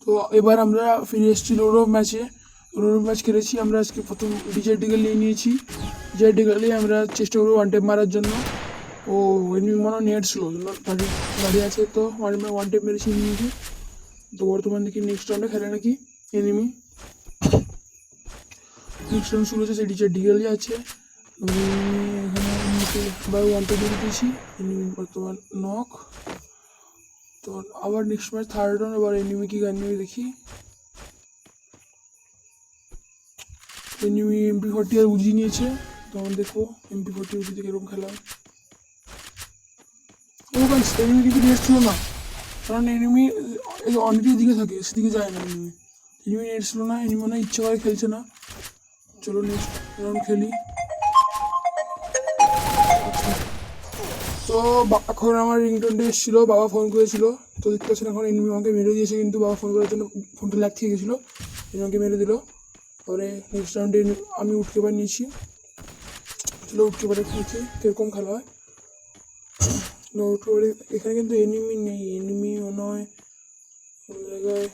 তো এবার আমরা ফিরে এসেছি লোরো ম্যাচ খেলেছি আমরা আজকে। প্রথম ডিজার ডিগেল নিয়েছি। ডিজার ডিগেলে আমরা চেষ্টা করবো ওয়ান টেপ মারার জন্য। ও এনিমি মনে নেট স্লো গাড়ি আছে, তো ওয়ান টেপ মেরেছি এনিমিকে। তো বর্তমান দেখি নেক্সট রাউন্ডে খেলে নাকি এনিমি। নেক্সট রাউন্ড শুরু হচ্ছে, সেই ডিজার ডিগেলই আছে। এখানে এনিমিকে আবার ওয়ান টেপ মেরে দিয়েছি, এনিমি বর্তমান নক। তো আবার নেক্সট ম্যাচ থার্ড রাউন্ড, এবার এনিমি কি এনিমি দেখি। এনিমি MP40 আর উজি নিয়েছে, তো আমরা দেখো MP40 উজিতে কিরকম খেলা হয়। ও গাইস, এনিমি কিন্তু নেট ছিল না, কারণ এনিমি অনেকের দিকে থাকে, সেদিকে যায় না। এনিমি নেট ছিল না, এনিমি মনে হয় ইচ্ছে করে খেলছে না। চলো নেক্সট রাউন্ড খেলি। আচ্ছা, তো এখন আমার রিংটোনটা এসেছিলো, বাবা ফোন করেছিল। তো দেখতে পাচ্ছেন এখন এনিমি আমাকে মেরে দিয়েছে, কিন্তু বাবা ফোন করার জন্য ফোনটা ল্যাগ খেয়ে গেছিলো, আমাকে মেরে দিল। পরে নেক্সট রাউন্ডে আমি উঠকেপার নিয়েছি। চলো উঠকেপারে খেলছি, কীরকম খেলা হয়। উঠকেপারে এখানে কিন্তু এনিমি নেই, এনিমি মনে হয় অন্য জায়গায়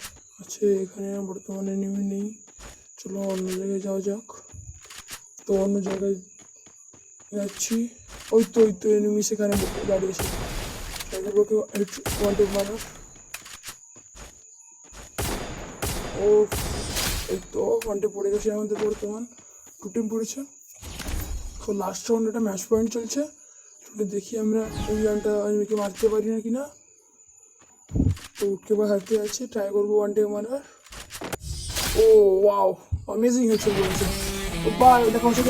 আছে, এখানে বর্তমানে এনিমি নেই। চলো অন্য জায়গায় যাওয়া যাক। তো অন্য জায়গায় যাচ্ছি। ওই তো এনিমি সেখানে দাঁড়িয়েছে, ওকে ওয়ান টেপ মারার। ও এই তো ওয়ান টেপ পড়ে গেছে আমাদের, বর্তমান 2 টেপ পড়েছে। তো লাস্ট রাউন্ড একটা ম্যাচ পয়েন্ট চলছে, দেখি আমরা এই রাউন্ডটা এনিমিকে মারতে পারি না কিনা। তো উঠকে বা হাতে আছে, ট্রাই করবো ওয়ান টেপ মারার। ও ওয়াও, অ্যামেজিং হচ্ছে বলছে। তো বাই, দেখা হচ্ছে।